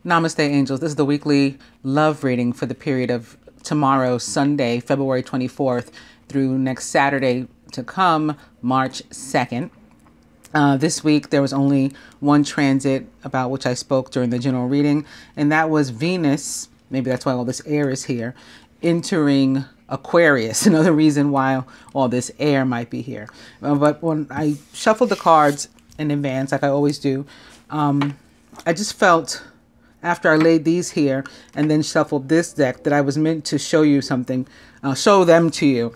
Namaste, angels. This is the weekly love reading for the period of tomorrow, Sunday, February 24th, through next Saturday to come, March 2nd. This week, there was only one transit about which I spoke during the general reading, and that was Venus, maybe that's why all this air is here, entering Aquarius. Another reason why all this air might be here. But when I shuffled the cards in advance, like I always do, I just felt after I laid these here and then shuffled this deck that I was meant to show you something, show them to you,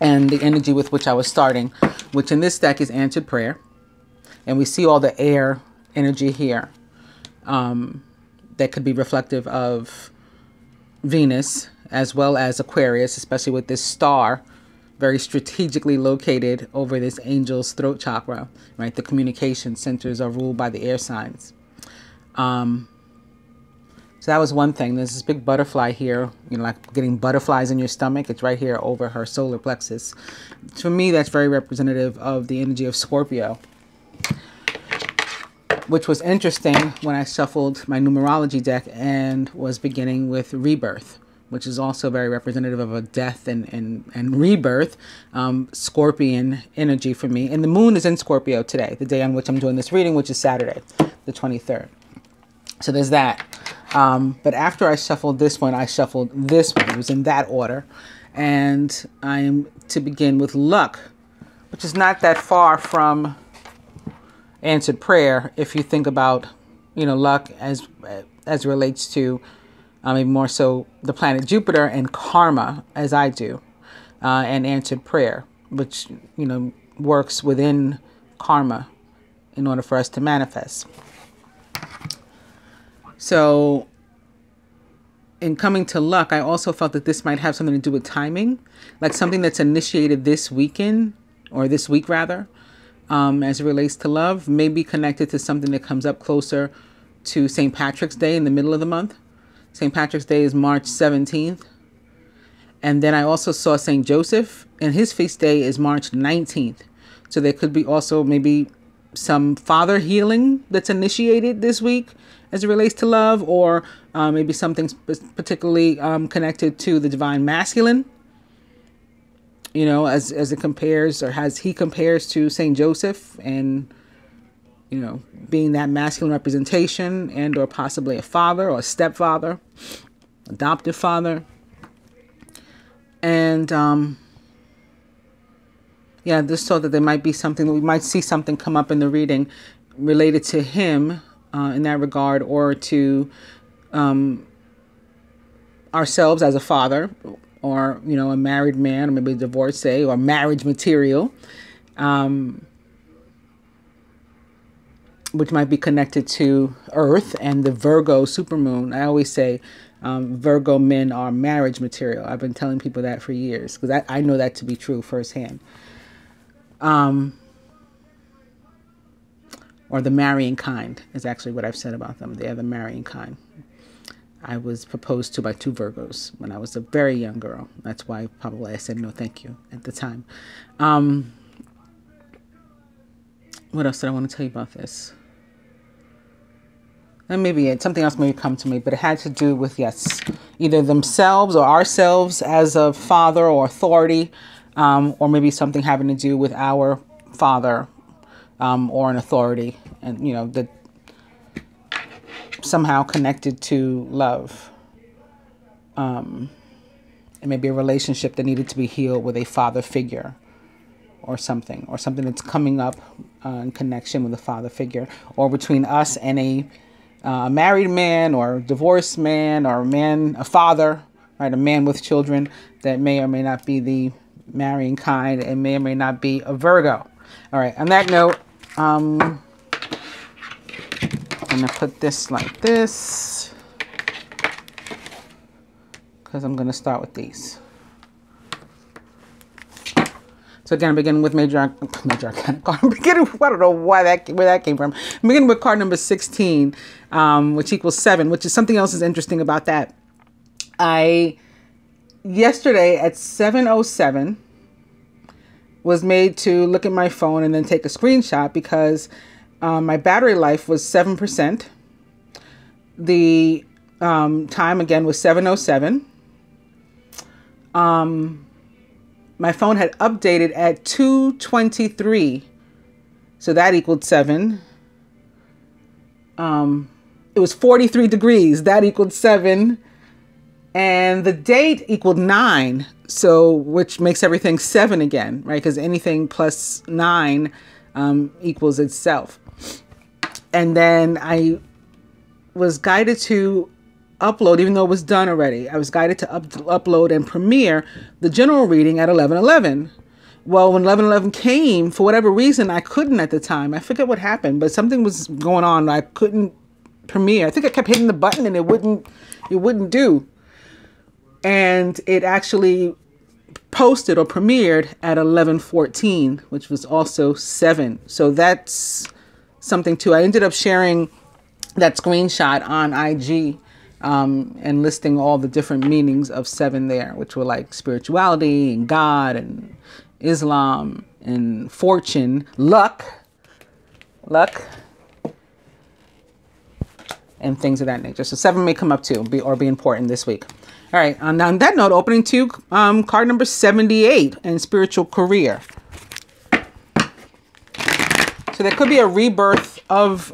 and the energy with which I was starting, which in this deck is answered prayer. And we see all the air energy here that could be reflective of Venus as well as Aquarius, especially with this star very strategically located over this angel's throat chakra, right? The communication centers are ruled by the air signs. So that was one thing. There's this big butterfly here, you know, like getting butterflies in your stomach. It's right here over her solar plexus. For me, that's very representative of the energy of Scorpio, which was interesting when I shuffled my numerology deck and was beginning with rebirth, which is also very representative of a death and rebirth, Scorpion energy for me. And the moon is in Scorpio today, the day on which I'm doing this reading, which is Saturday, the 23rd. So there's that. But after I shuffled this one, I shuffled this one. It was in that order. And I am to begin with luck, which is not that far from answered prayer. If you think about, you know, luck as it relates to maybe more so the planet Jupiter and karma, as I do, and answered prayer, which, you know, works within karma in order for us to manifest. So in coming to luck, I also felt that this might have something to do with timing, like something that's initiated this weekend, or this week rather, as it relates to love, may be connected to something that comes up closer to St. Patrick's Day in the middle of the month. St. Patrick's Day is March 17th. And then I also saw St. Joseph, and his feast day is March 19th. So there could be also maybe some father healing that's initiated this week as it relates to love, or maybe something particularly connected to the divine masculine, you know, as it compares, or as he compares to St. Joseph, and, you know, being that masculine representation, and or possibly a father or a stepfather, adoptive father. And yeah, just so that there might be something that we might see something come up in the reading related to him in that regard, or to ourselves as a father, or, you know, a married man, or maybe a divorcee, or marriage material, which might be connected to Earth and the Virgo supermoon. I always say Virgo men are marriage material. I've been telling people that for years, because I know that to be true firsthand. Or the marrying kind is actually what I've said about them. They are the marrying kind. I was proposed to by 2 Virgos when I was a very young girl. That's why probably I said no thank you at the time. What else did I want to tell you about this? And maybe something else may come to me, but it had to do with, yes, either themselves or ourselves as a father or authority, or maybe something having to do with our father or an authority, and, you know, that somehow connected to love. It may be a relationship that needed to be healed with a father figure, or something that's coming up in connection with a father figure, or between us and a married man, or divorced man, or a father, right? A man with children that may or may not be the marrying kind, and may or may not be a Virgo. All right. On that note, I'm going to put this like this, because I'm going to start with these. So again, I'm beginning with major arcana card. I don't know where that came from. I'm beginning with card number 16, which equals 7, which is something else is interesting about that. Yesterday at 7:07 was made to look at my phone and then take a screenshot, because my battery life was 7%. The time again was 7:07. My phone had updated at 2:23. So that equaled 7. It was 43 degrees. That equaled 7. And the date equaled 9. So, which makes everything 7 again, right? Because anything plus 9 equals itself. And then I was guided to upload, even though it was done already. I was guided to upload and premiere the general reading at 11:11. Well, when 11:11 came, for whatever reason, I couldn't at the time. I forget what happened, but something was going on. I couldn't premiere. I think I kept hitting the button and it wouldn't do. And it actually posted or premiered at 11:14, which was also 7. So that's something too. I ended up sharing that screenshot on IG and listing all the different meanings of 7 there, which were like spirituality and God and Islam and fortune, luck, and things of that nature. So 7 may come up too, be important this week. All right. On that note, opening to card number 78 and spiritual career. So there could be a rebirth of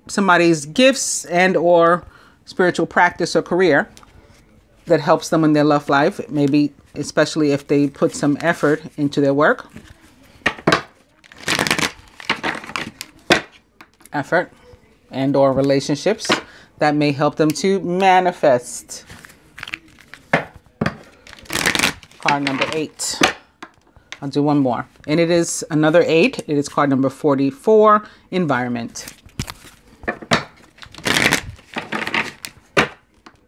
somebody's gifts and or spiritual practice or career that helps them in their love life. Maybe especially if they put some effort into their work. Effort and or relationships that may help them to manifest. Card number 8. I'll do one more. And it is another 8. It is card number 44, environment.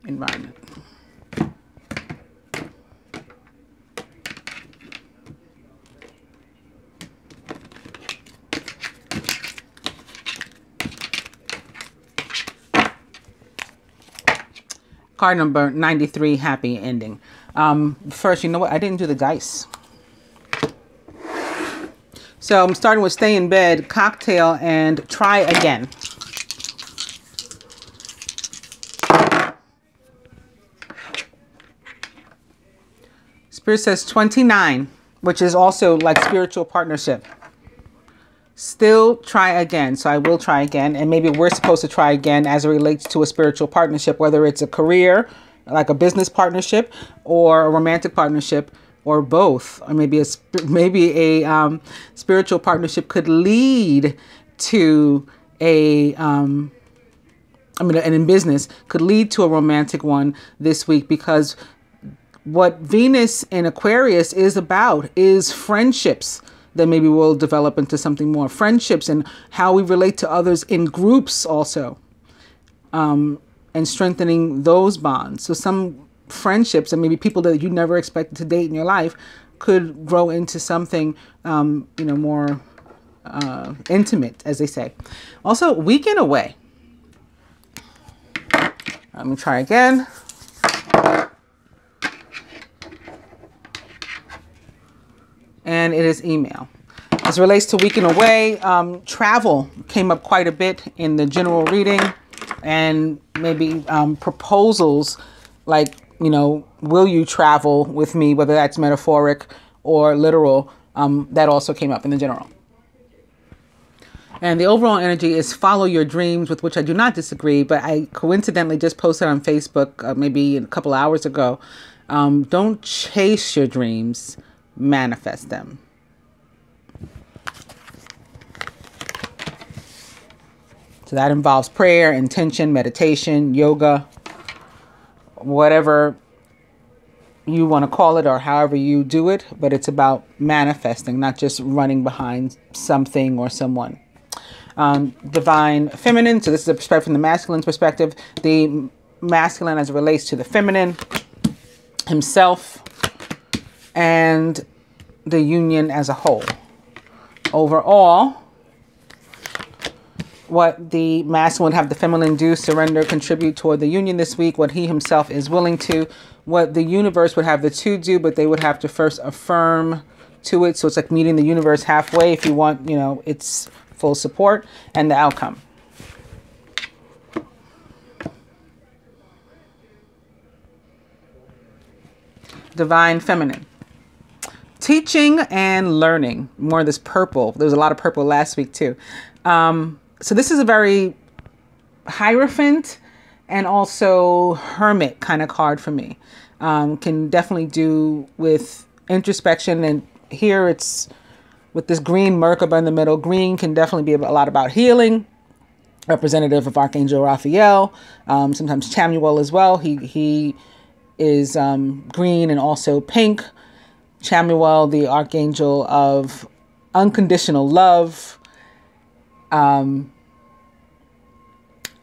Environment. Card number 93, happy ending. First, you know what? I didn't do the dice. So I'm starting with stay in bed, cocktail, and try again. Spirit says 29, which is also like spiritual partnership. Still try again. So I will try again. And maybe we're supposed to try again as it relates to a spiritual partnership, whether it's a career, like a business partnership, or a romantic partnership, or both. Or maybe a spiritual partnership could lead to and in business could lead to a romantic one this week, because what Venus in Aquarius is about is friendships. Then maybe we'll develop into something more. Friendships and how we relate to others in groups also. And strengthening those bonds. So some friendships and maybe people that you never expected to date in your life could grow into something, more intimate, as they say. Also, weekend away. Let me try again. And it is email. As it relates to weekend away, travel came up quite a bit in the general reading, and maybe proposals like, will you travel with me, whether that's metaphoric or literal, that also came up in the general. And the overall energy is follow your dreams, with which I do not disagree, but I coincidentally just posted on Facebook maybe a couple hours ago, don't chase your dreams, manifest them. So that involves prayer, intention, meditation, yoga, whatever you want to call it or however you do it, but it's about manifesting, not just running behind something or someone. Divine feminine. So this is a perspective from the masculine's perspective. The masculine as it relates to the feminine, himself, and the union as a whole. Overall, what the masculine have the feminine do, surrender, contribute toward the union this week, what he himself is willing to, what the universe would have the two do, but they would have to first affirm to it. So it's like meeting the universe halfway if you want, its full support, and the outcome. Divine Feminine. Teaching and learning. More of this purple. There was a lot of purple last week too. So this is a very Hierophant and also Hermit kind of card for me. Can definitely do with introspection, and here it's with this green Merkaba in the middle. Green can definitely be a lot about healing, representative of Archangel Raphael, sometimes Chamuel as well. He is green and also pink. Chamuel, the Archangel of unconditional love,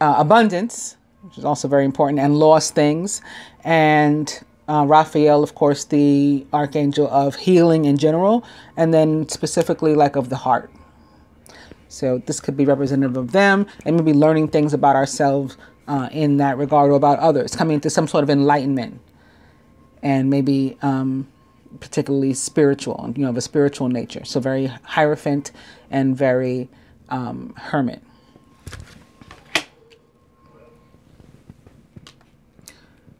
abundance, which is also very important, and lost things. And Raphael, of course, the Archangel of healing in general, and then specifically like of the heart. So this could be representative of them, and maybe learning things about ourselves in that regard, or about others, coming into some sort of enlightenment, and maybe particularly spiritual, of a spiritual nature. So very Hierophant and very Hermit.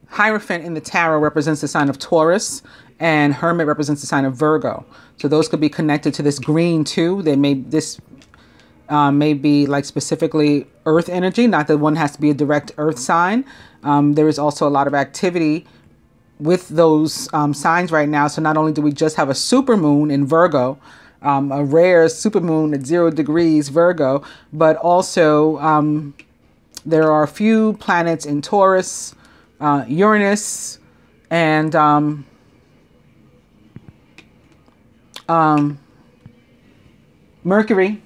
Hierophant in the tarot represents the sign of Taurus, and Hermit represents the sign of Virgo. So those could be connected to this green too. This may be like specifically earth energy, not that one has to be a direct earth sign. There is also a lot of activity with those signs right now. So not only do we just have a supermoon in Virgo, a rare supermoon at 0 degrees Virgo, but also there are a few planets in Taurus, Uranus, and Mercury,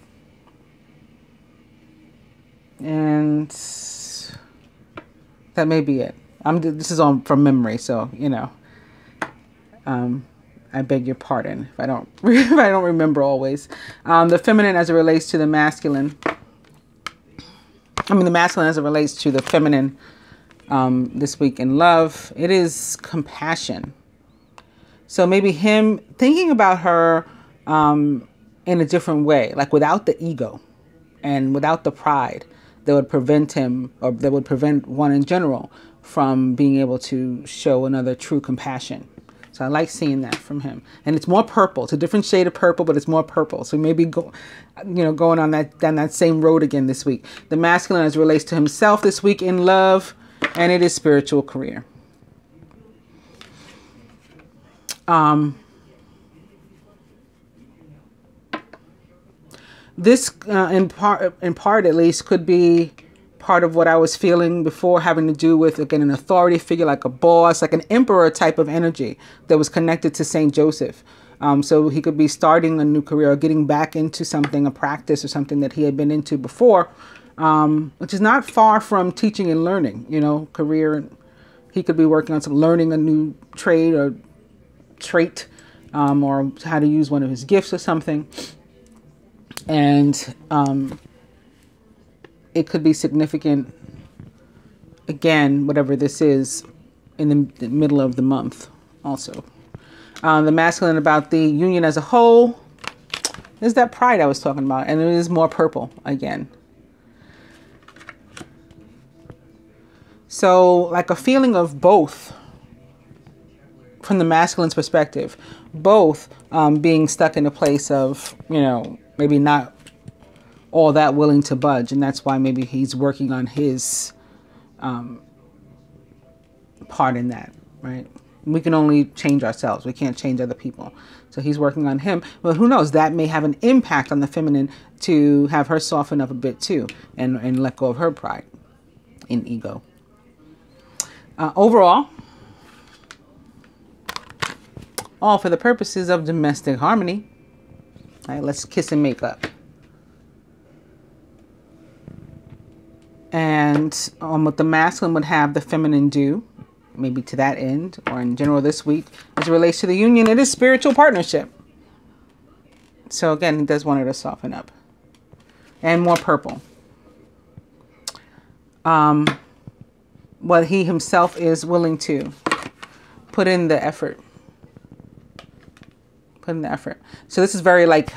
and that may be it. This is all from memory, so I beg your pardon if I don't remember always. The feminine as it relates to the masculine. The masculine as it relates to the feminine. This week in love, it is compassion. So maybe him thinking about her in a different way, like without the ego and without the pride that would prevent him, or that would prevent one in general, from being able to show another true compassion. So I like seeing that from him. And it's more purple. It's a different shade of purple, but it's more purple. So maybe going on down that same road again this week. The masculine as it relates to himself this week in love, and it is spiritual career. This, in part at least, could be part of what I was feeling before, having to do with, again, an authority figure, like a boss, like an emperor type of energy that was connected to Saint Joseph. So he could be starting a new career, or getting back into something, a practice or something that he had been into before, which is not far from teaching and learning, career. He could be working on learning a new trade or trait, or how to use one of his gifts or something. And it could be significant, again, whatever this is, in the middle of the month also. The masculine about the union as a whole is that pride I was talking about, and it is more purple again. So like a feeling of both from the masculine's perspective, both being stuck in a place of, maybe not all that willing to budge. And that's why maybe he's working on his part in that, right? We can only change ourselves. We can't change other people. So he's working on him. But who knows? That may have an impact on the feminine to have her soften up a bit too, and let go of her pride and ego. Overall, all for the purposes of domestic harmony. All right, let's kiss and make up. And what the masculine would have the feminine do, maybe to that end, or in general this week, as it relates to the union, it is spiritual partnership. So again, he does want her to soften up. And more purple. What he himself is willing to put in the effort. Put in the effort. So this is very like,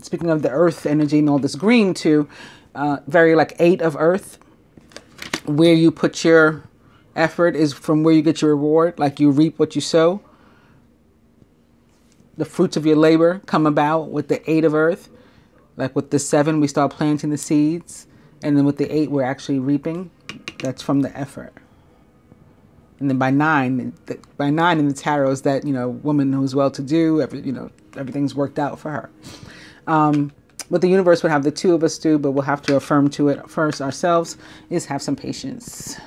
speaking of the earth energy and all this green too, very like 8 of earth. Where you put your effort is from where you get your reward. Like you reap what you sow. the fruits of your labor come about with the 8 of earth. Like with the 7, we start planting the seeds. And then with the 8, we're actually reaping. That's from the effort. And then by 9 in the tarot is that, you know, woman who's well-to-do, everything's worked out for her. What the universe would have the 2 of us do, but we'll have to affirm to it first ourselves, is have some patience.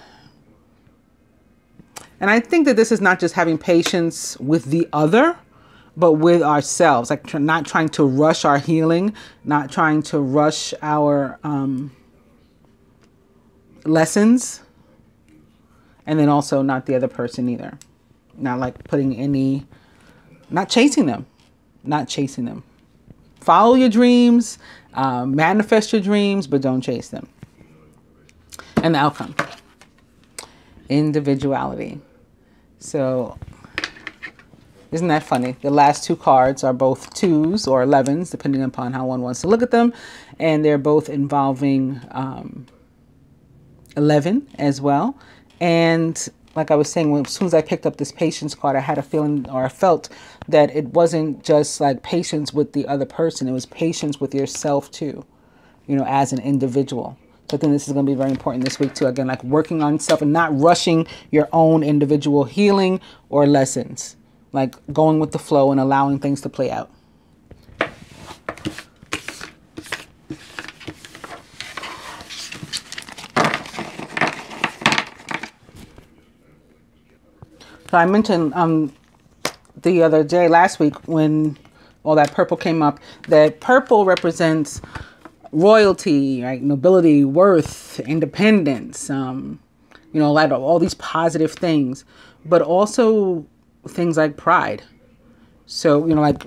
And I think that this is not just having patience with the other, but with ourselves, like not trying to rush our healing, not trying to rush our lessons, and then also not the other person either. Not like not chasing them, Follow your dreams, manifest your dreams, but don't chase them. And the outcome, individuality. So isn't that funny? The last 2 cards are both 2s or 11s, depending upon how one wants to look at them. And they're both involving 11 as well. And like I was saying, as soon as I picked up this patience card, I had a feeling, or I felt that it wasn't just like patience with the other person. It was patience with yourself too, you know, as an individual. So I think this is going to be very important this week too. Again, like working on self and not rushing your own individual healing or lessons. Like going with the flow and allowing things to play out. So I mentioned the other day, last week, when all that purple came up, that purple represents royalty, right? Nobility, worth, independence, you know, like all these positive things, but also things like pride. So, you know, like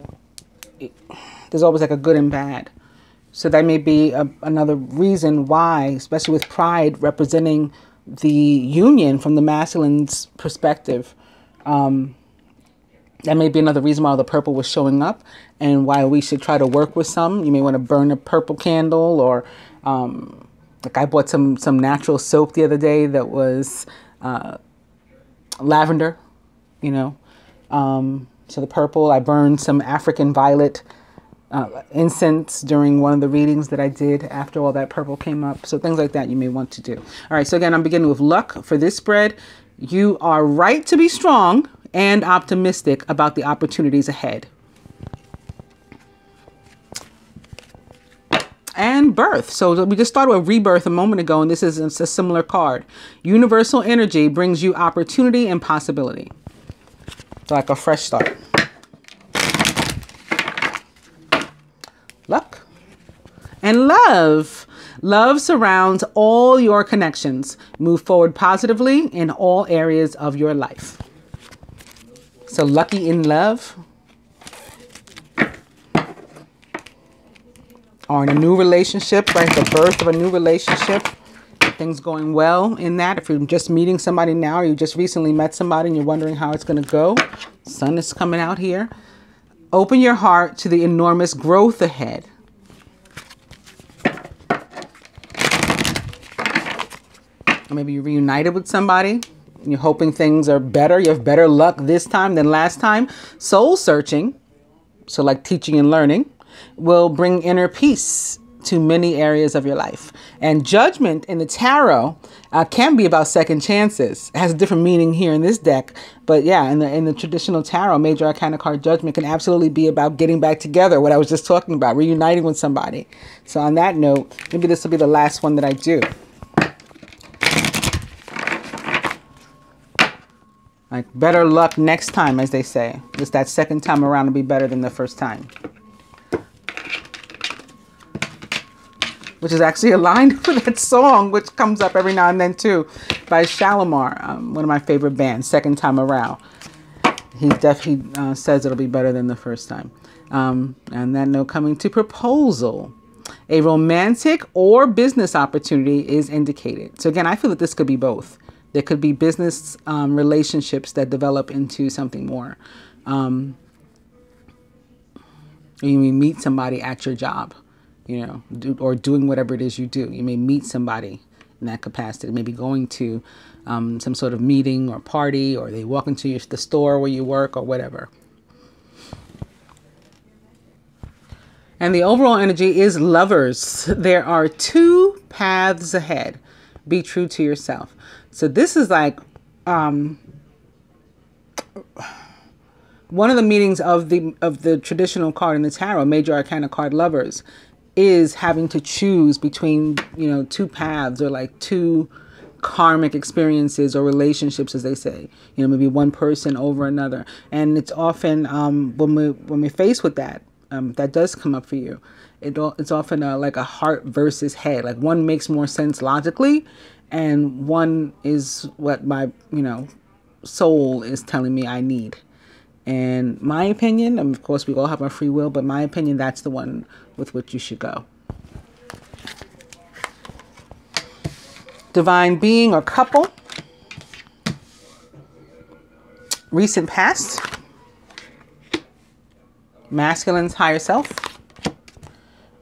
there's always like a good and bad. So that may be another reason why, especially with pride representing the union from the masculine's perspective, that may be another reason why the purple was showing up and why we should try to work with some. You may want to burn a purple candle, or like I bought some natural soap the other day that was lavender, you know. So the purple, I burned some African violet incense during one of the readings that I did after all that purple came up. So things like that you may want to do. All right, so again, I'm beginning with luck for this spread. You are right to be strong and optimistic about the opportunities ahead. And birth. So we just started with rebirth a moment ago, and this is a similar card. Universal energy brings you opportunity and possibility. So like a fresh start. Luck. And love. Love surrounds all your connections. Move forward positively in all areas of your life. So lucky in love. Or in a new relationship, right? The birth of a new relationship. Things going well in that. If you're just meeting somebody now, or you just recently met somebody and you're wondering how it's going to go. Sun is coming out here. Open your heart to the enormous growth ahead. Or maybe you're reunited with somebody and you're hoping things are better. You have better luck this time than last time. Soul searching, so like teaching and learning, will bring inner peace to many areas of your life. And judgment in the tarot can be about second chances. It has a different meaning here in this deck. But yeah, in the traditional tarot, major arcana card judgment can absolutely be about getting back together, what I was just talking about, reuniting with somebody. So on that note, maybe this will be the last one that I do. Like better luck next time, as they say. Just that second time around will be better than the first time. Which is actually aligned with that song, which comes up every now and then too, by Shalimar, one of my favorite bands, Second Time Around. He definitely says it'll be better than the first time. And that note, coming to proposal. A romantic or business opportunity is indicated. So again, I feel that this could be both. There could be business relationships that develop into something more. You may meet somebody at your job, you know, or doing whatever it is you do. You may meet somebody in that capacity, maybe going to some sort of meeting or party, or they walk into the store where you work or whatever. And the overall energy is lovers. There are two paths ahead. Be true to yourself. So this is like one of the meanings of the traditional card in the tarot, major arcana card, lovers, is having to choose between, you know, two paths, or like two karmic experiences or relationships, as they say, you know, maybe one person over another. And it's often when we're faced with that, that does come up for you. It's often like a heart versus head. Like one makes more sense logically, and one is what my, you know, soul is telling me I need. And my opinion, of course, we all have our free will, but my opinion, that's the one with which you should go. Divine being or couple. Recent past. Masculine's higher self.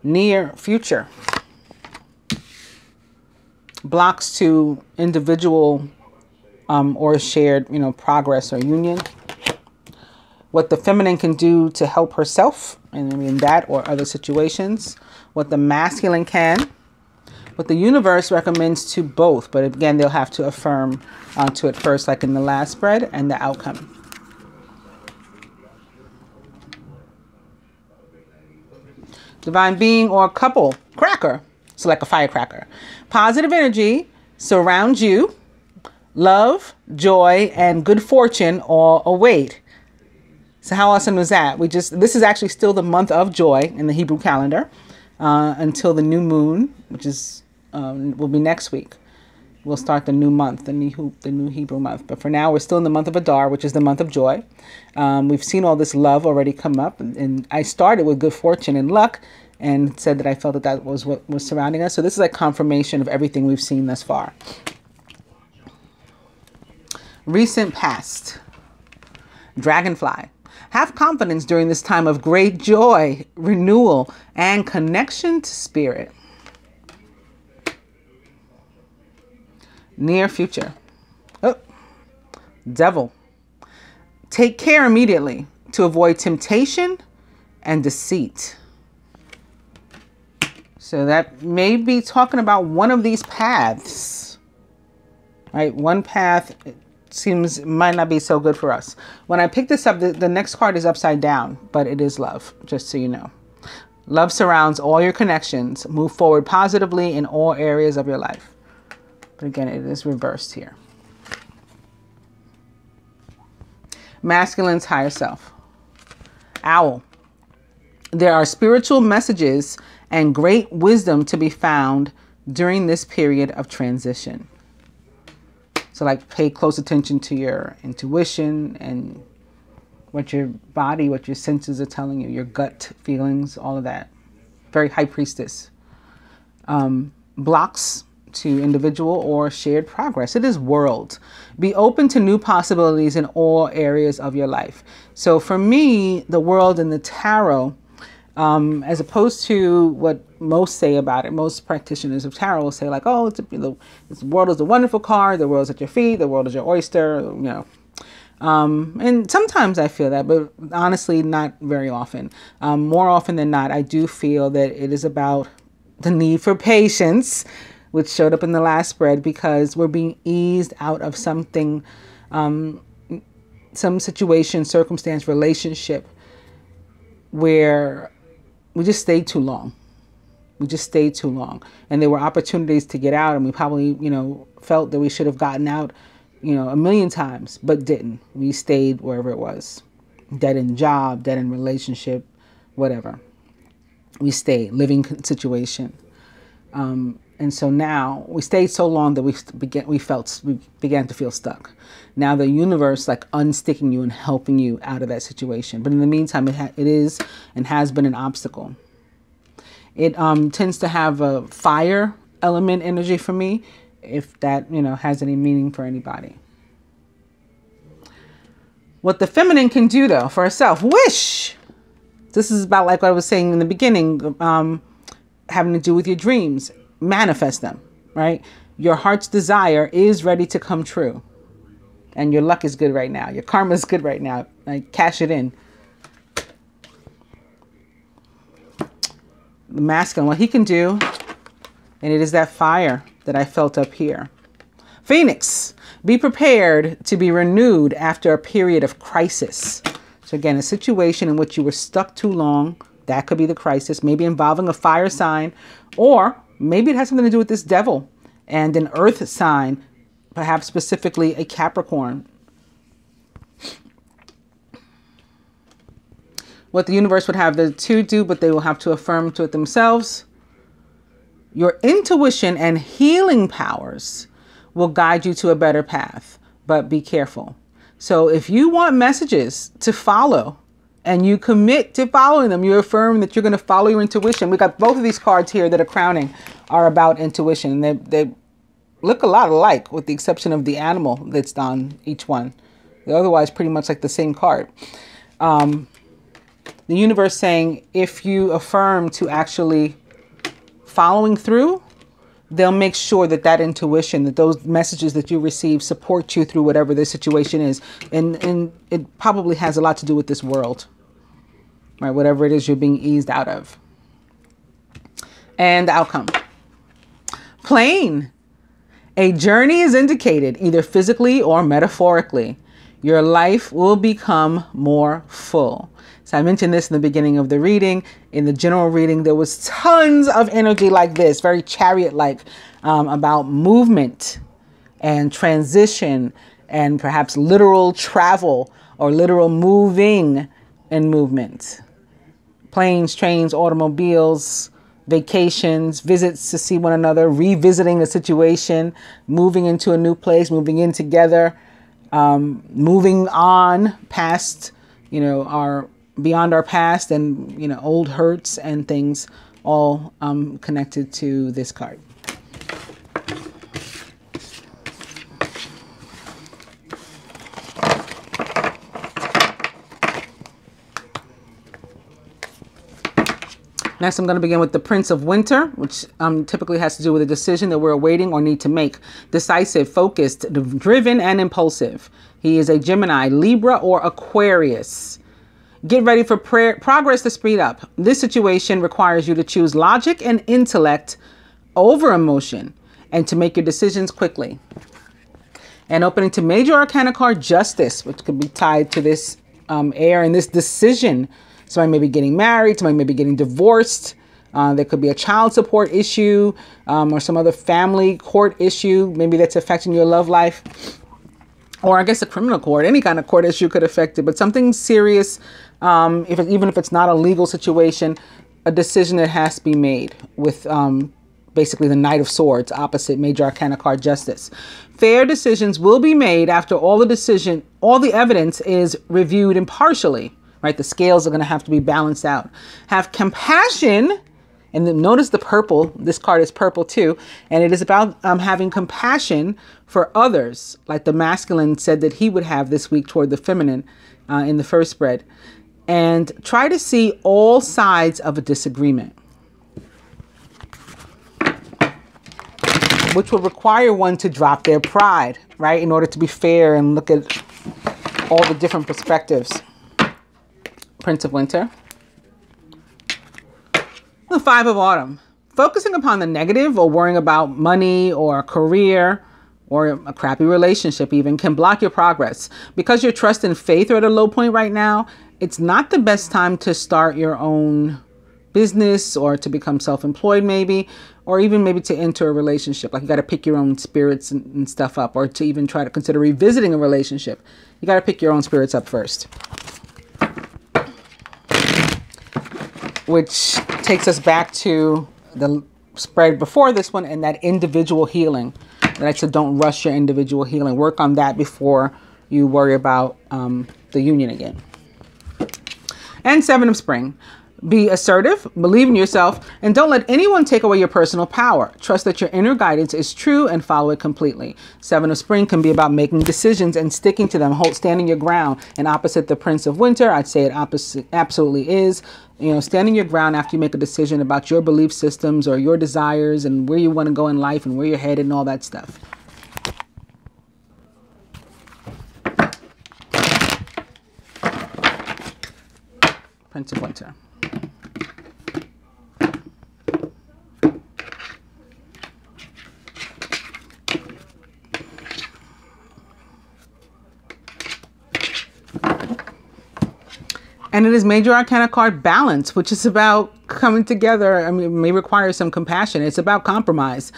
Near future. Blocks to individual or shared, you know, progress or union. What the feminine can do to help herself, and in that or other situations. What the masculine can. What the universe recommends to both, but again, they'll have to affirm to it first, like in the last spread, and the outcome. Divine being or couple, cracker. So like a firecracker. Positive energy surrounds you. Love, joy, and good fortune all await. So how awesome was that? This is actually still the month of joy in the Hebrew calendar until the new moon, which is will be next week. We'll start the new month, the new Hebrew month. But for now, we're still in the month of Adar, which is the month of joy. We've seen all this love already come up, and I started with good fortune and luck, and said that I felt that that was what was surrounding us. So this is like confirmation of everything we've seen thus far. Recent past. Dragonfly. Have confidence during this time of great joy, renewal, and connection to spirit. Near future. Oh, devil. Take care immediately to avoid temptation and deceit. So that may be talking about one of these paths, right? One path might not be so good for us. When I pick this up, the next card is upside down, but it is love, just so you know. Love surrounds all your connections. Move forward positively in all areas of your life. But again, it is reversed here. Masculine's higher self. Owl. There are spiritual messages and great wisdom to be found during this period of transition. So like pay close attention to your intuition and what your body, what your senses are telling you, your gut feelings, all of that. Very high priestess. Blocks to individual or shared progress. It is world. Be open to new possibilities in all areas of your life. So for me, the world in the tarot, as opposed to what most say about it, most practitioners of tarot will say like, oh, the world is a wonderful card, the world is at your feet, the world is your oyster, you know. And sometimes I feel that, but honestly, not very often. More often than not, I do feel that it is about the need for patience, which showed up in the last spread, because we're being eased out of something, some situation, circumstance, relationship, where we just stayed too long. We just stayed too long. And there were opportunities to get out, and we probably, you know, felt that we should have gotten out, you know, a million times, but didn't. We stayed wherever it was. Dead end job, dead end relationship, whatever. We stayed, living situation. And so now we stayed so long that we began to feel stuck. Now the universe like unsticking you and helping you out of that situation. But in the meantime, it is and has been an obstacle. It tends to have a fire element energy for me, if that, you know, has any meaning for anybody. What the feminine can do though for herself, wish. This is about like what I was saying in the beginning, having to do with your dreams. Manifest them, right? Your heart's desire is ready to come true. And your luck is good right now. Your karma is good right now. Like, cash it in. the masculine, what he can do, and it is that fire that I felt up here. Phoenix, be prepared to be renewed after a period of crisis. So again, a situation in which you were stuck too long, that could be the crisis, maybe involving a fire sign, or maybe it has something to do with this devil and an earth sign, perhaps specifically a Capricorn. What the universe would have the two do, but they will have to affirm to it themselves. Your intuition and healing powers will guide you to a better path, but be careful. So if you want messages to follow and you commit to following them, you affirm that you're going to follow your intuition. We got both of these cards here that are crowning are about intuition. They look a lot alike with the exception of the animal that's on each one. They're otherwise pretty much like the same card. The universe saying if you affirm to actually following through, they'll make sure that that intuition, that those messages that you receive support you through whatever the situation is. And it probably has a lot to do with this world, right? Whatever it is you're being eased out of. And the outcome. Plane. A journey is indicated either physically or metaphorically. Your life will become more full. So I mentioned this in the beginning of the reading. In the general reading, there was tons of energy like this, very chariot-like, about movement and transition and perhaps literal travel or literal moving and movement. Planes, trains, automobiles, vacations, visits to see one another, revisiting a situation, moving into a new place, moving in together, moving on past, beyond our past and, old hurts and things, all connected to this card. Next, I'm going to begin with the Prince of Winter, which typically has to do with a decision that we're awaiting or need to make. Decisive, focused, driven, and impulsive. He is a Gemini, Libra, or Aquarius. Get ready for progress to speed up. This situation requires you to choose logic and intellect over emotion and to make your decisions quickly. And opening to Major Arcana card, Justice, which could be tied to this air and this decision. Somebody may be getting married, somebody may be getting divorced. There could be a child support issue or some other family court issue. Maybe that's affecting your love life. Or I guess a criminal court, any kind of court issue could affect it. But something serious, even if it's not a legal situation, a decision that has to be made with basically the Knight of Swords, opposite Major Arcana card, Justice. Fair decisions will be made after all the evidence is reviewed impartially. Right? The scales are going to have to be balanced out. Have compassion. And then notice the purple. This card is purple too. And it is about having compassion for others. Like the masculine said that he would have this week toward the feminine in the first spread. And try to see all sides of a disagreement, which will require one to drop their pride, right? In order to be fair and look at all the different perspectives. Prince of Winter. The Five of Autumn. Focusing upon the negative or worrying about money or career or a crappy relationship even can block your progress. Because your trust and faith are at a low point right now, it's not the best time to start your own business or to become self-employed maybe, or even maybe to enter a relationship. Like you got to pick your own spirits and stuff up, or to even try to consider revisiting a relationship. You got to pick your own spirits up first. Which takes us back to the spread before this one and that individual healing. That I said, don't rush your individual healing. Work on that before you worry about the union again. And Seven of Spring. Be assertive, believe in yourself, and don't let anyone take away your personal power. Trust that your inner guidance is true and follow it completely. Seven of Spring can be about making decisions and sticking to them, standing your ground. And opposite the Prince of Winter, I'd say it absolutely is. Standing your ground after you make a decision about your belief systems or your desires and where you want to go in life and where you're headed and all that stuff. Prince of Winter. And it is Major Arcana card Balance, which is about coming together. I mean, it may require some compassion. It's about compromise.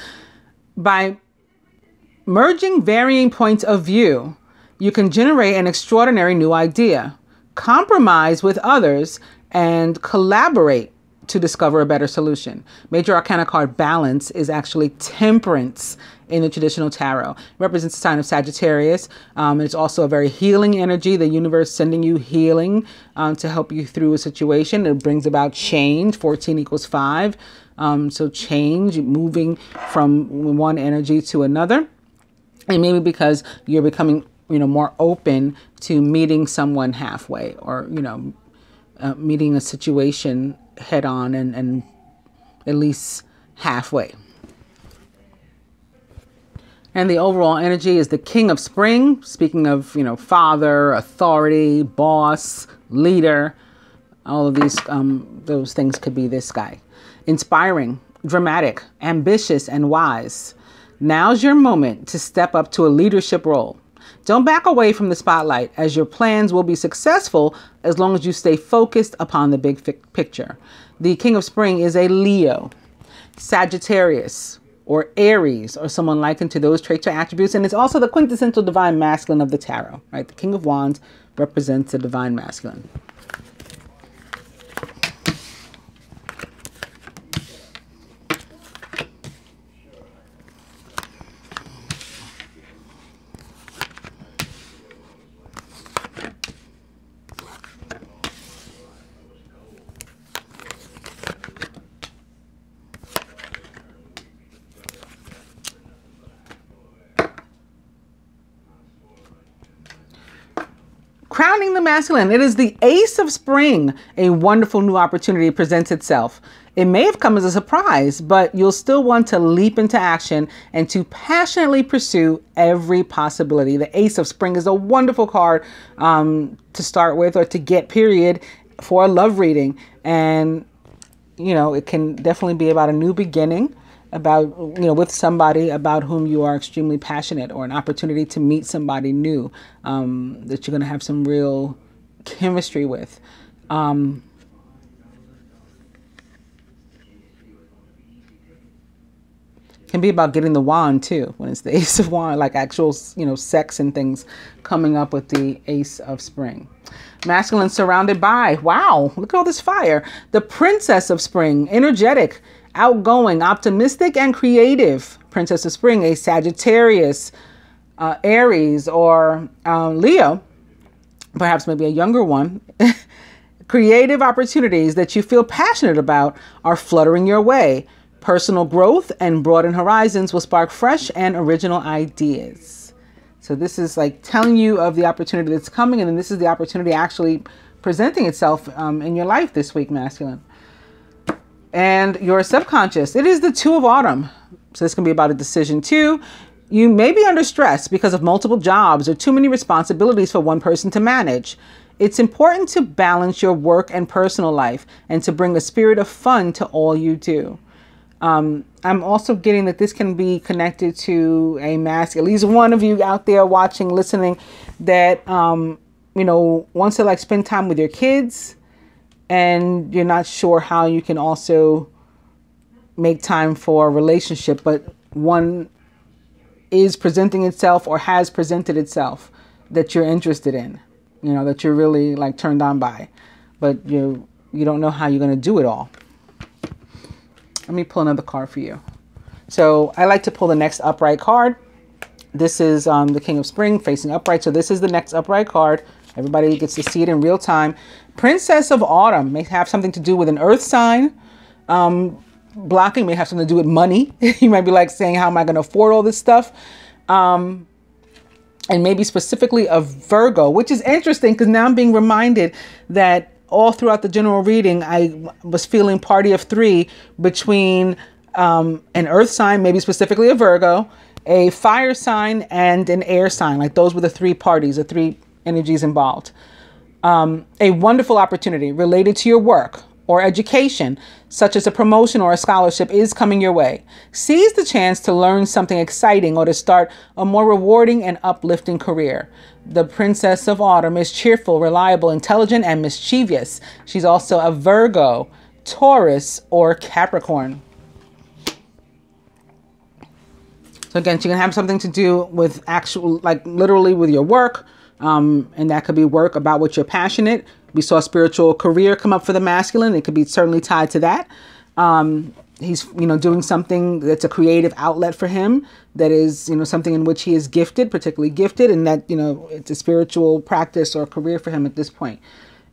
By merging varying points of view, you can generate an extraordinary new idea, compromise with others, and collaborate to discover a better solution. Major Arcana card Balance is actually Temperance in the traditional tarot. It represents the sign of Sagittarius. It's also a very healing energy, the universe sending you healing to help you through a situation. It brings about change. 14 equals 5. So change, moving from one energy to another. And maybe because you're becoming, more open to meeting someone halfway, or, meeting a situation head on and at least halfway. And the overall energy is the King of Spring. Speaking of, father, authority, boss, leader, all of these, those things could be this guy. Inspiring, dramatic, ambitious, and wise. Now's your moment to step up to a leadership role. Don't back away from the spotlight, as your plans will be successful as long as you stay focused upon the big picture. The King of Spring is a Leo, Sagittarius, or Aries, or someone likened to those traits or attributes. And it's also the quintessential divine masculine of the tarot, right? The King of Wands represents the divine masculine. Crowning the masculine, it is the Ace of Spring. A wonderful new opportunity presents itself. It may have come as a surprise, but you'll still want to leap into action and to passionately pursue every possibility. The Ace of Spring is a wonderful card to start with, or to get, period, for a love reading. And, it can definitely be about a new beginning, about, with somebody about whom you are extremely passionate, or an opportunity to meet somebody new that you're going to have some real chemistry with. Can be about getting the wand too, when it's the Ace of Wand, like actual, sex and things coming up with the Ace of Spring. Masculine surrounded by, wow, look at all this fire. The Princess of Spring, energetic, outgoing, optimistic, and creative. Princess of Spring, a Sagittarius, Aries, or Leo, perhaps maybe a younger one. Creative opportunities that you feel passionate about are fluttering your way. Personal growth and broadened horizons will spark fresh and original ideas. So this is like telling you of the opportunity that's coming, and then this is the opportunity actually presenting itself in your life this week, masculine. And your subconscious, it is the Two of Autumn. So this can be about a decision too. You may be under stress because of multiple jobs or too many responsibilities for one person to manage. It's important to balance your work and personal life and to bring a spirit of fun to all you do. I'm also getting that this can be connected to a masculine, at least one of you out there watching, listening, that, wants to like spend time with your kids, and you're not sure how you can also make time for a relationship, but one is presenting itself or has presented itself that you're interested in, that you're really like turned on by, but you don't know how you're going to do it all. Let me pull another card for you. So I like to pull the next upright card. This is the King of Spring facing upright. So this is the next upright card. Everybody gets to see it in real time. Princess of Autumn may have something to do with an earth sign. Blocking may have something to do with money. You might be like saying, how am I going to afford all this stuff? And maybe specifically of Virgo, which is interesting because now I'm being reminded that all throughout the general reading, I was feeling party of three between an earth sign, maybe specifically a Virgo, a fire sign, and an air sign. Like those were the three parties, the three energies involved. A wonderful opportunity related to your work, or education, such as a promotion or a scholarship, is coming your way. Seize the chance to learn something exciting or to start a more rewarding and uplifting career. The Princess of Autumn is cheerful, reliable, intelligent, and mischievous. She's also a Virgo, Taurus, or Capricorn. So again, she can have something to do with actual, like literally with your work. And that could be work about what you're passionate. We saw spiritual career come up for the masculine. It could be certainly tied to that. He's, doing something that's a creative outlet for him. That is, something in which he is gifted, particularly gifted. And that, it's a spiritual practice or career for him at this point.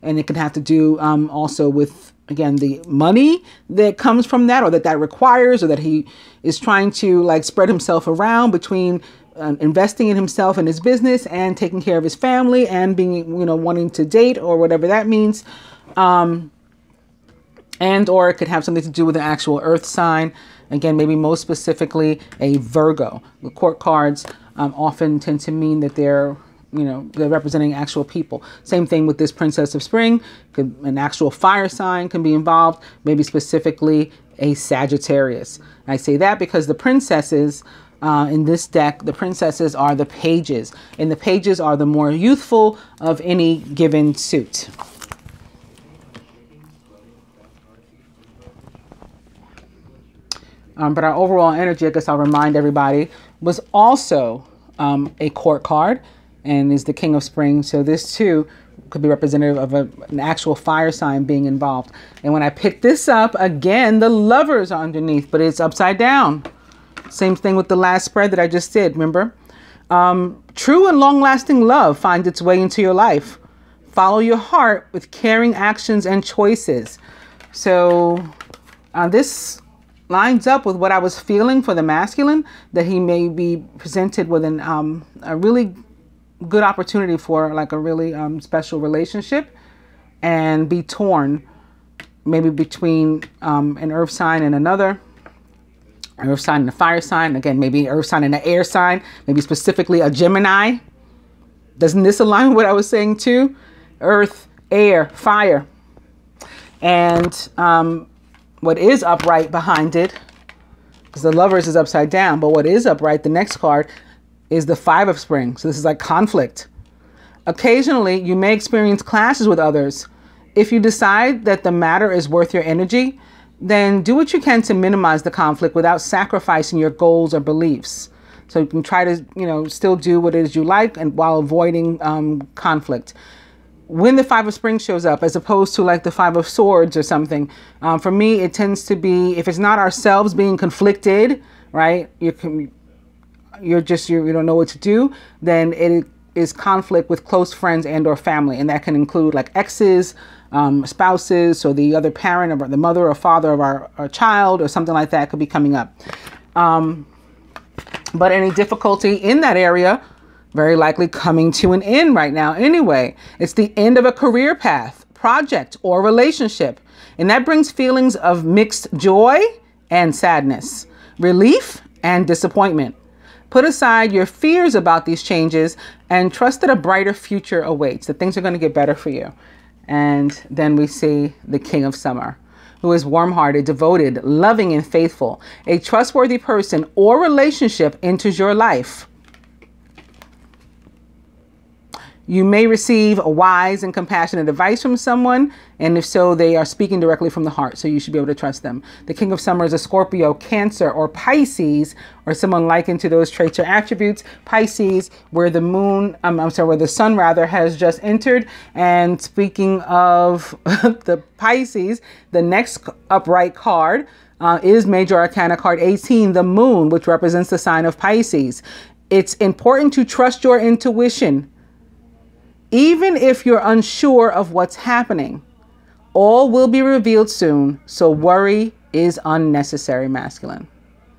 And it can have to do also with, again, the money that comes from that, or that requires, or that he is trying to like spread himself around between investing in himself and his business and taking care of his family and being, wanting to date or whatever that means. And or it could have something to do with an actual earth sign. Again, maybe most specifically a Virgo. The court cards often tend to mean that they're representing actual people. Same thing with this Princess of Spring. An actual fire sign can be involved, maybe specifically a Sagittarius. I say that because the princesses in this deck, the princesses are the pages, and the pages are the more youthful of any given suit. But our overall energy, I guess I'll remind everybody, was also a court card and is the King of Spring. So this too could be representative of an actual fire sign being involved. And when I picked this up, again, the Lovers are underneath, but it's upside down. Same thing with the last spread that I just did, remember? True and long-lasting love finds its way into your life. Follow your heart with caring actions and choices. So this lines up with what I was feeling for the masculine, that he may be presented with a really good opportunity for like a really special relationship, and be torn maybe between an earth sign and another. An earth sign and a fire sign. Again, maybe an earth sign and an air sign. Maybe specifically a Gemini. Doesn't this align with what I was saying too? Earth, air, fire. And what is upright behind it, because the Lovers is upside down, but what is upright, the next card, is the Five of Spring. So this is like conflict. Occasionally, you may experience clashes with others. If you decide that the matter is worth your energy, then do what you can to minimize the conflict without sacrificing your goals or beliefs. So you can try to, still do what it is you like, and while avoiding conflict. When the Five of Spring shows up, as opposed to like the Five of Swords or something, for me, it tends to be, if it's not ourselves being conflicted, right? You don't know what to do, then it is conflict with close friends and or family. And that can include like exes, spouses, or the other parent, or the mother or father of our child, or something like that could be coming up. But any difficulty in that area, very likely coming to an end right now anyway. It's the end of a career path, project, or relationship. And that brings feelings of mixed joy and sadness, relief and disappointment. Put aside your fears about these changes and trust that a brighter future awaits, that things are going to get better for you. And then we see the King of Summer, who is warm-hearted, devoted, loving, and faithful. A trustworthy person or relationship enters your life. You may receive a wise and compassionate advice from someone, and if so, they are speaking directly from the heart, so you should be able to trust them. The King of Summer is a Scorpio, Cancer, or Pisces, or someone likened to those traits or attributes. Pisces, where the moon, where the sun rather has just entered. And speaking of the Pisces, the next upright card is Major Arcana card 18, the Moon, which represents the sign of Pisces. It's important to trust your intuition, even if you're unsure of what's happening. All will be revealed soon, so worry is unnecessary, masculine.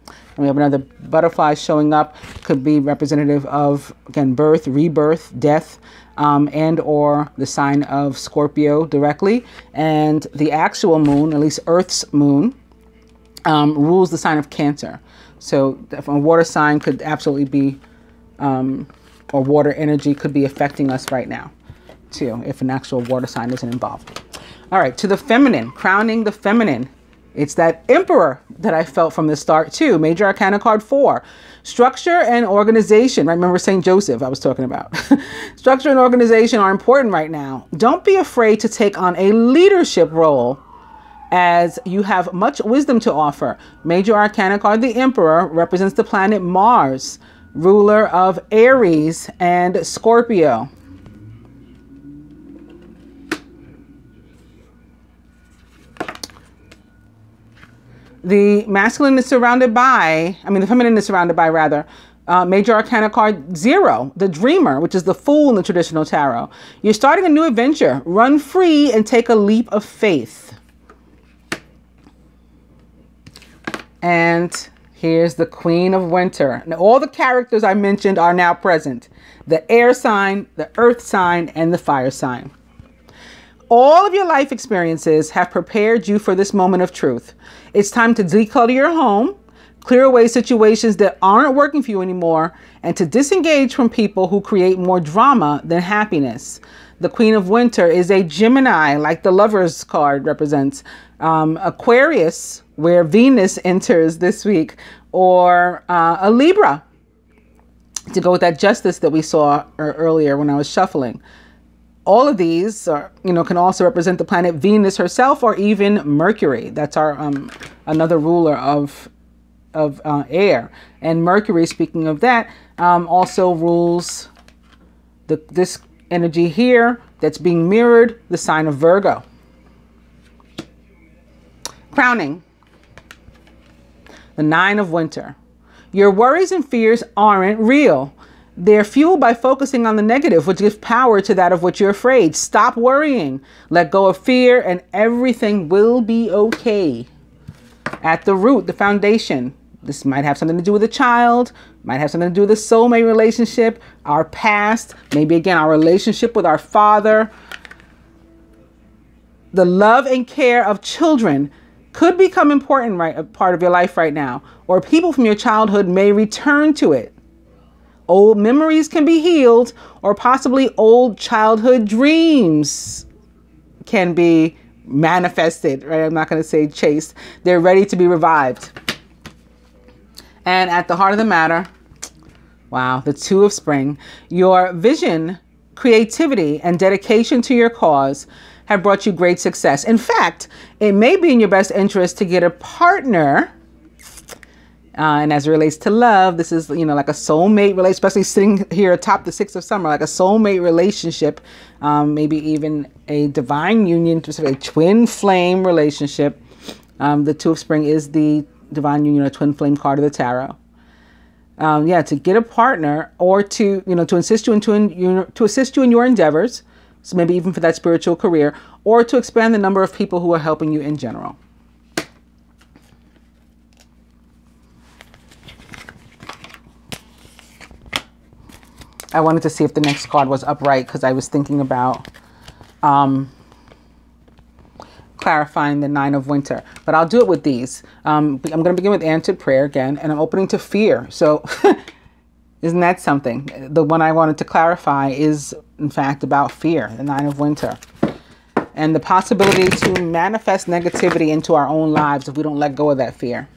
And we have another butterfly showing up. Could be representative of, again, birth, rebirth, death, and or the sign of Scorpio directly. And the actual moon, at least Earth's moon, rules the sign of Cancer. So a water sign could absolutely be, or water energy could be affecting us right now too, if an actual water sign isn't involved. All right, to the feminine, crowning the feminine. It's that Emperor that I felt from the start too. Major Arcana card 4. Structure and organization. Right? Remember St. Joseph I was talking about. Structure and organization are important right now. Don't be afraid to take on a leadership role, as you have much wisdom to offer. Major Arcana card, the Emperor, represents the planet Mars, ruler of Aries and Scorpio. The masculine is surrounded by, the feminine is surrounded by, rather, Major Arcana card 0, the Dreamer, which is the Fool in the traditional tarot. You're starting a new adventure. Run free and take a leap of faith. And here's the Queen of Winter. Now, all the characters I mentioned are now present. The air sign, the earth sign, and the fire sign. All of your life experiences have prepared you for this moment of truth. It's time to declutter your home, clear away situations that aren't working for you anymore, and to disengage from people who create more drama than happiness. The Queen of Winter is a Gemini, like the Lovers card represents. Aquarius, where Venus enters this week, or a Libra, to go with that Justice that we saw earlier when I was shuffling. All of these are, can also represent the planet Venus herself, or even Mercury. That's our another ruler of air. And Mercury, speaking of that, also rules this energy here that's being mirrored, the sign of Virgo. Crowning, the 9 of Winter. Your worries and fears aren't real. They're fueled by focusing on the negative, which gives power to that of which you're afraid. Stop worrying. Let go of fear and everything will be okay. At the root, the foundation. This might have something to do with a child, might have something to do with a soulmate relationship, our past, maybe again, our relationship with our father. The love and care of children could become important, a part of your life right now, or people from your childhood may return to it. Old memories can be healed, or possibly old childhood dreams can be manifested, right? I'm not going to say chased. They're ready to be revived. And at the heart of the matter, wow, the 2 of Spring, your vision, creativity, and dedication to your cause have brought you great success. In fact, it may be in your best interest to get a partner. And as it relates to love, this is, like a soulmate relationship, especially sitting here atop the 6 of Summer, like a soulmate relationship, maybe even a divine union, a twin flame relationship. The 2 of Spring is the divine union, or twin flame card of the tarot. To get a partner, or to assist you in your endeavors. So maybe even for that spiritual career, or to expand the number of people who are helping you in general. I wanted to see if the next card was upright, because I was thinking about clarifying the 9 of Winter. But I'll do it with these. I'm going to begin with answered prayer again, and I'm opening to fear. So isn't that something? The one I wanted to clarify is, in fact, about fear, the 9 of Winter. And the possibility to manifest negativity into our own lives if we don't let go of that fear.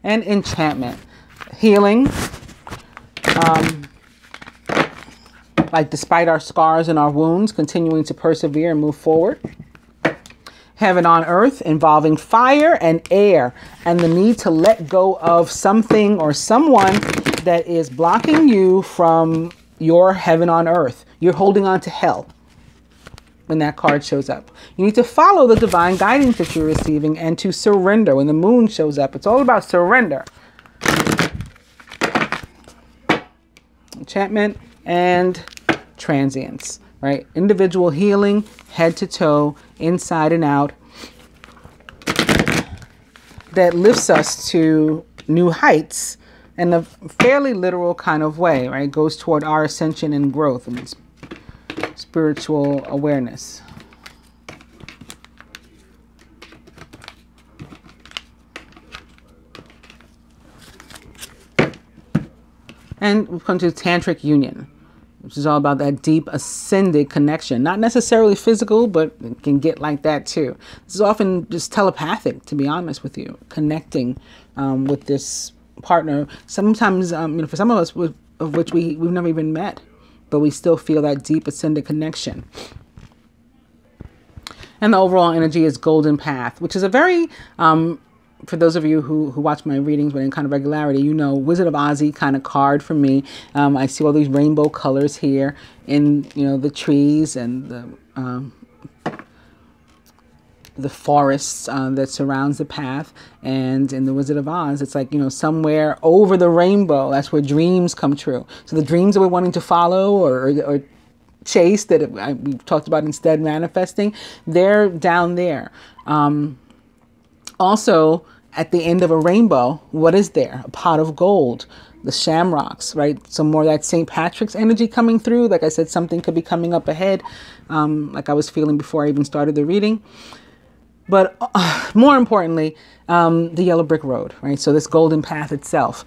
And enchantment. Healing. Like despite our scars and our wounds, continuing to persevere and move forward. Heaven on earth, involving fire and air, and the need to let go of something or someone that is blocking you from your heaven on earth. You're holding on to hell when that card shows up. You need to follow the divine guidance that you're receiving and to surrender. When the moon shows up, it's all about surrender. Enchantment and transience, right? Individual healing, head to toe, inside and out, that lifts us to new heights in a fairly literal kind of way, right? It goes toward our ascension and growth and spiritual awareness. And we've come to tantric union. which is all about that deep ascended connection. Not necessarily physical, but it can get like that too. This is often just telepathic, to be honest with you, connecting with this partner. Sometimes, for some of us, of which we've never even met, but we still feel that deep ascended connection. And the overall energy is Golden Path, which is a very, for those of you who watch my readings with any kind of regularity, you know, Wizard of Ozzy kind of card for me. I see all these rainbow colors here in, the trees and the forests that surrounds the path. And in the Wizard of Oz, it's like, somewhere over the rainbow, that's where dreams come true. So the dreams that we're wanting to follow or chase that we've talked about instead manifesting, they're down there. Also, at the end of a rainbow, what is there? A pot of gold, the shamrocks, right? Some more of that St. Patrick's energy coming through. Like I said, something could be coming up ahead, like I was feeling before I even started the reading. But more importantly, the yellow brick road, right? So this Golden Path itself.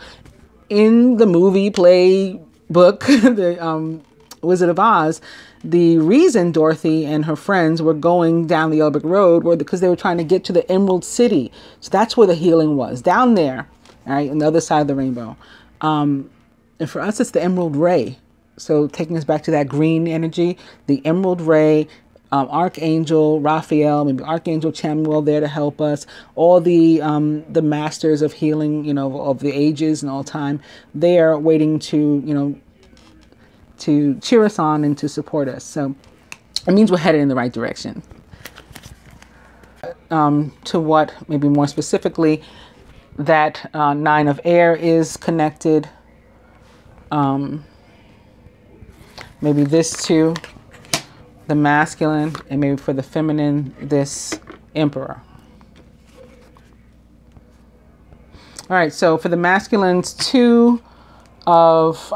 In the movie, play, book, the Wizard of Oz, the reason Dorothy and her friends were going down the yellow brick road were because they were trying to get to the Emerald City. So that's where the healing was, down there, right, on the other side of the rainbow. And for us, it's the Emerald Ray. So taking us back to that green energy, the Emerald Ray, Archangel Raphael, maybe Archangel Chamuel there to help us. All the masters of healing, of the ages and all time, they are waiting to, to cheer us on and to support us. So it means we're headed in the right direction. To what, maybe more specifically, that 9 of air is connected. Maybe this to the masculine, and maybe for the feminine, this Emperor. All right, so for the masculines, 2 of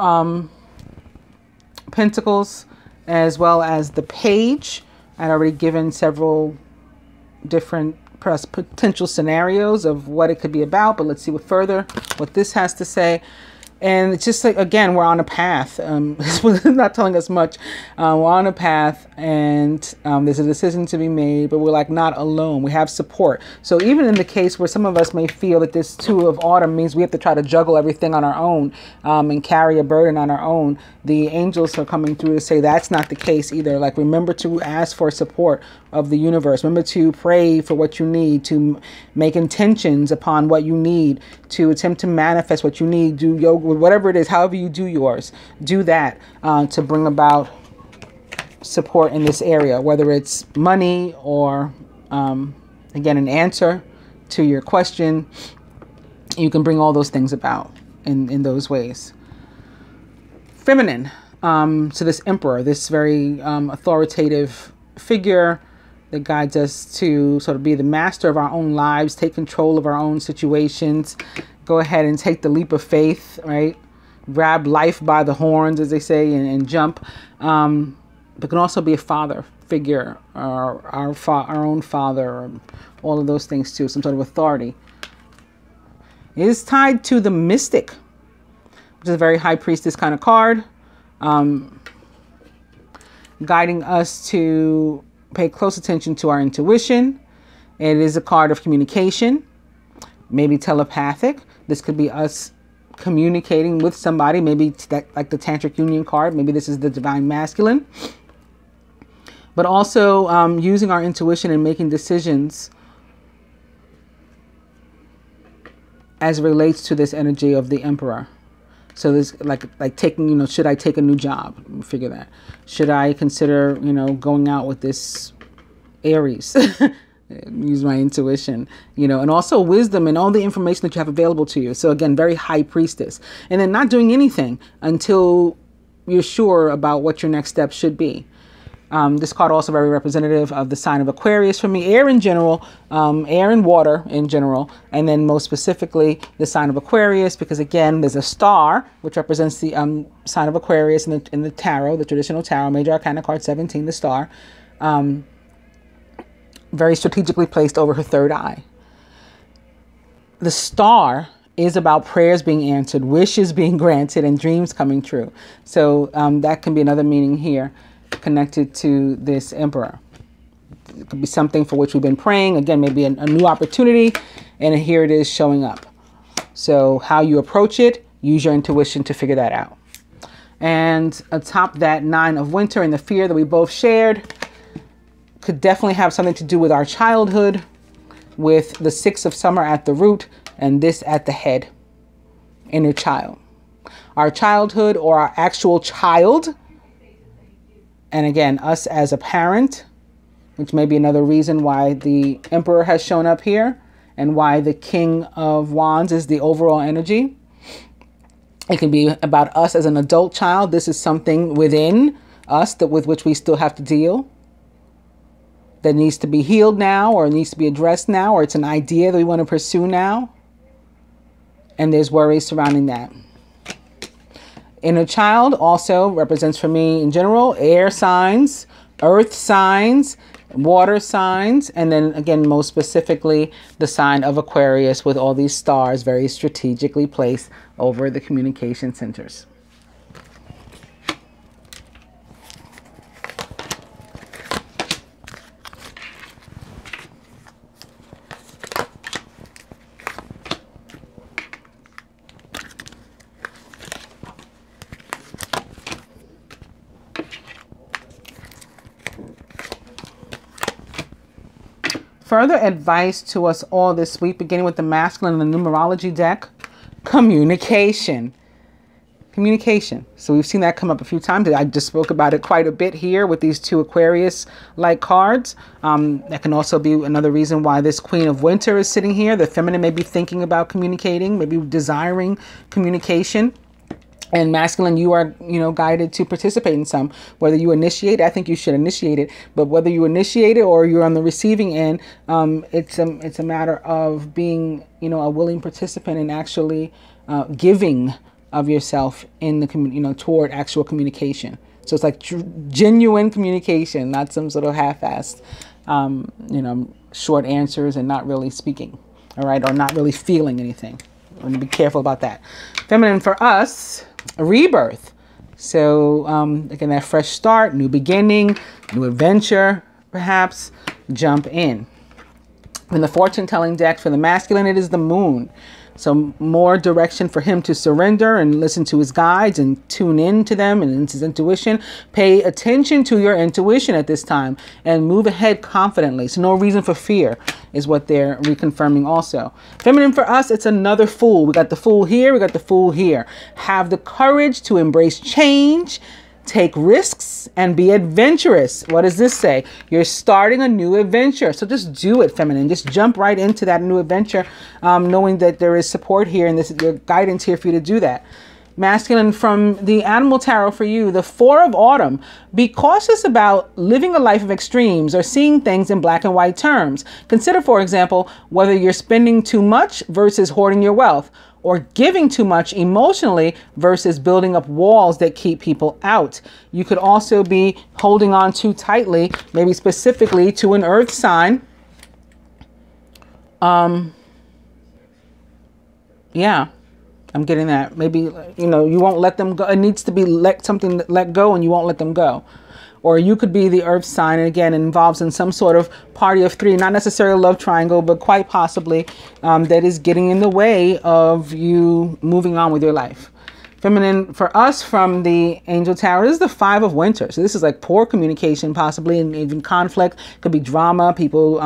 Pentacles, as well as the Page. I'd already given several different potential scenarios of what it could be about, but let's see what this has to say. And it's just like, again, we're on a path. It's not telling us much. We're on a path, and there's a decision to be made, but we're like not alone. We have support. So even in the case where some of us may feel that this 2 of autumn means we have to try to juggle everything on our own and carry a burden on our own, the angels are coming through to say that's not the case either. Like, remember to ask for support of the universe. Remember to pray for what you need, to make intentions upon what you need, to attempt to manifest what you need, do yoga, whatever it is, however you do yours, do that to bring about support in this area, whether it's money or, again, an answer to your question. You can bring all those things about in those ways. Feminine, so this Emperor, this very authoritative figure that guides us to sort of be the master of our own lives, take control of our own situations, go ahead and take the leap of faith, right? Grab life by the horns, as they say, and jump. But can also be a father figure, or our own father, or all of those things too, some sort of authority. It is tied to the Mystic, which is a very High Priestess kind of card, guiding us to pay close attention to our intuition. It is a card of communication, maybe telepathic. This could be us communicating with somebody, maybe that, like the Tantric Union card. Maybe this is the Divine Masculine. But also using our intuition and making decisions as it relates to this energy of the Emperor. So this, like taking, should I take a new job? Figure that. Should I consider, going out with this Aries? Use my intuition, and also wisdom and all the information that you have available to you. So again, very High Priestess. And then not doing anything until you're sure about what your next step should be. This card also very representative of the sign of Aquarius for me. Air in general, air and water in general, and then most specifically the sign of Aquarius, because again, there's a star which represents the sign of Aquarius in the tarot, the traditional tarot, Major Arcana card 17, the star, very strategically placed over her third eye. The star is about prayers being answered, wishes being granted, and dreams coming true. So that can be another meaning here connected to this Emperor. It could be something for which we've been praying. Again, maybe a new opportunity, and here it is showing up. So how you approach it, use your intuition to figure that out. And atop that 9 of winter and the fear that we both shared could definitely have something to do with our childhood, with the 6 of summer at the root and this at the head, inner child. Our childhood or our actual child. And again, us as a parent, which may be another reason why the Emperor has shown up here and why the King of Wands is the overall energy. It can be about us as an adult child. This is something within us that with which we still have to deal, that needs to be healed now, or needs to be addressed now, or it's an idea that we want to pursue now. And there's worries surrounding that. Inner child also represents for me in general air signs, earth signs, water signs, and then again, most specifically, the sign of Aquarius with all these stars very strategically placed over the communication centers. Further advice to us all this week, beginning with the masculine and the numerology deck, communication. Communication. So we've seen that come up a few times. I just spoke about it quite a bit here with these 2 Aquarius-like cards. That can also be another reason why this Queen of Winter is sitting here. The feminine may be thinking about communicating, maybe desiring communication. And masculine, you are, guided to participate in some. Whether you initiate, I think you should initiate it. But whether you initiate it or you're on the receiving end, it's a matter of being, a willing participant and actually giving of yourself in the toward actual communication. So it's like genuine communication, not some sort of half-assed, short answers and not really speaking, all right, or not really feeling anything. We need to be careful about that. Feminine for us. Rebirth. So again, that fresh start, new beginning, new adventure, perhaps. Jump in. In the fortune telling deck for the masculine, it is the moon. So more direction for him to surrender and listen to his guides and tune in to them and his intuition. Pay attention to your intuition at this time and move ahead confidently. So no reason for fear is what they're reconfirming also. Feminine for us, it's another Fool. We got the Fool here, we got the Fool here. Have the courage to embrace change, take risks, and be adventurous. What does this say? You're starting a new adventure. So just do it, feminine. Just jump right into that new adventure, knowing that there is support here and there's guidance here for you to do that. Masculine, from the Animal Tarot for you, the 4 of Autumn. Be cautious about living a life of extremes or seeing things in black and white terms. Consider, for example, whether you're spending too much versus hoarding your wealth, or giving too much emotionally versus building up walls that keep people out. You could also be holding on too tightly, maybe specifically to an earth sign. Yeah, I'm getting that. Maybe, you won't let them go. It needs to be something let go and you won't let them go. Or you could be the earth sign, and again, it involves in some sort of party of 3, not necessarily a love triangle, but quite possibly that is getting in the way of you moving on with your life. Feminine for us from the Angel Tarot, this is the 5 of Winter. So this is like poor communication, possibly, and even conflict. Could be drama, people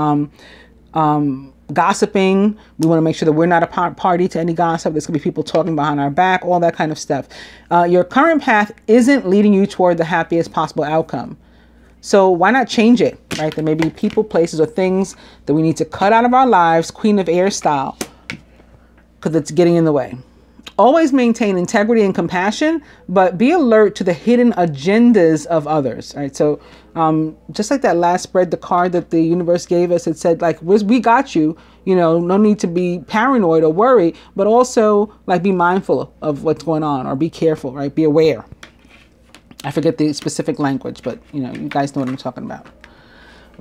gossiping. We want to make sure that we're not a party to any gossip. This could be people talking behind our back, all that kind of stuff. Your current path isn't leading you toward the happiest possible outcome. So why not change it, right? There may be people, places, or things that we need to cut out of our lives, Queen of Air style, because it's getting in the way. Always maintain integrity and compassion, but be alert to the hidden agendas of others, right? So just like that last spread, the card that the universe gave us, it said, like, we got you, no need to be paranoid or worry, but also like be mindful of what's going on or be careful, right? Be aware. I forget the specific language, but you guys know what I'm talking about.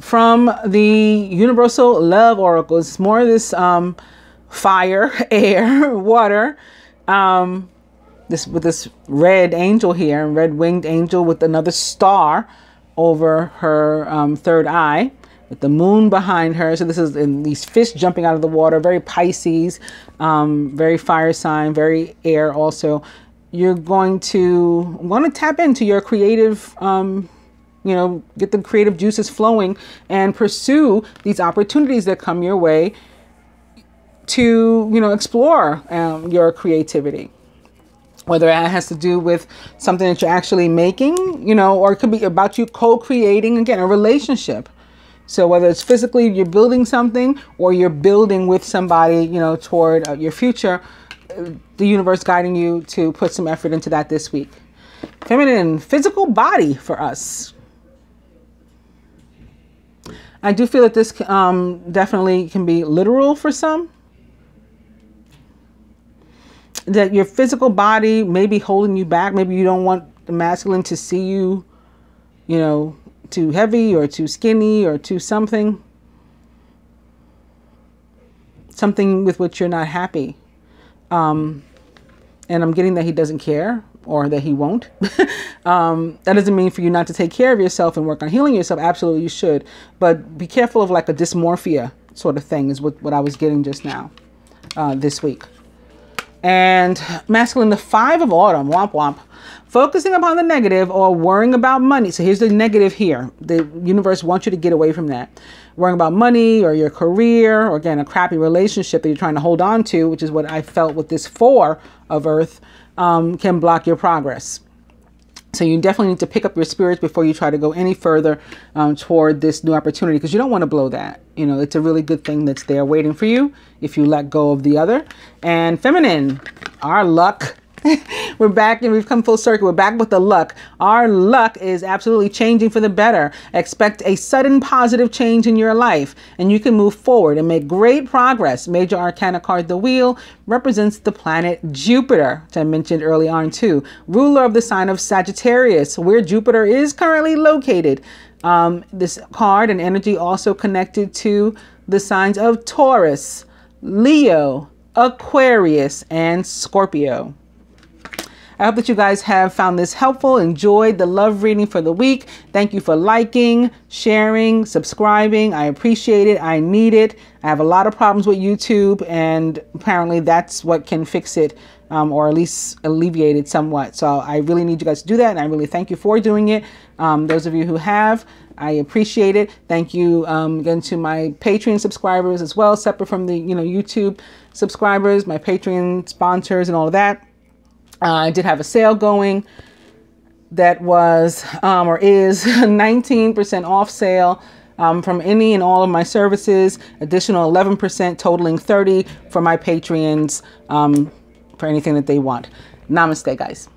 From the Universal Love Oracle, it's more of this fire, air, water. With this red angel here, red winged angel with another star over her third eye, with the moon behind her. So this is in these fish jumping out of the water, very Pisces, very fire sign, very air also. You're going to want to tap into your creative, get the creative juices flowing and pursue these opportunities that come your way to, explore your creativity. Whether it has to do with something that you're actually making, or it could be about you co-creating, again, a relationship. So whether it's physically you're building something or you're building with somebody, toward your future, the universe guiding you to put some effort into that this week. Feminine, physical body for us. I do feel that this definitely can be literal for some. That your physical body may be holding you back. Maybe you don't want the masculine to see you, too heavy or too skinny or too something. Something with which you're not happy. And I'm getting that he doesn't care or that he won't. That doesn't mean for you not to take care of yourself and work on healing yourself. Absolutely, you should. But be careful of like a dysmorphia sort of thing is what I was getting just now, this week. And masculine, the 5 of autumn, womp womp, focusing upon the negative or worrying about money. So here's the negative here. The universe wants you to get away from that. Worrying about money or your career, or again, a crappy relationship that you're trying to hold on to, which is what I felt with this 4 of earth, can block your progress. So you definitely need to pick up your spirits before you try to go any further toward this new opportunity, because you don't want to blow that. It's a really good thing that's there waiting for you if you let go of the other. And feminine, our luck. We're back and we've come full circle. We're back with the luck. Our luck is absolutely changing for the better. Expect a sudden positive change in your life and you can move forward and make great progress. Major Arcana card, the Wheel, represents the planet Jupiter, which I mentioned early on too. Ruler of the sign of Sagittarius, where Jupiter is currently located. This card and energy also connected to the signs of Taurus, Leo, Aquarius, and Scorpio. I hope that you guys have found this helpful, enjoyed the love reading for the week. Thank you for liking, sharing, subscribing. I appreciate it. I need it. I have a lot of problems with YouTube, and apparently that's what can fix it, or at least alleviate it somewhat. So I really need you guys to do that, and I really thank you for doing it. Those of you who have, I appreciate it. Thank you again to my Patreon subscribers as well, separate from the YouTube subscribers, my Patreon sponsors and all of that. I did have a sale going that was or is 19% off sale from any and all of my services, additional 11% totaling 30% for my Patreons for anything that they want. Namaste, guys.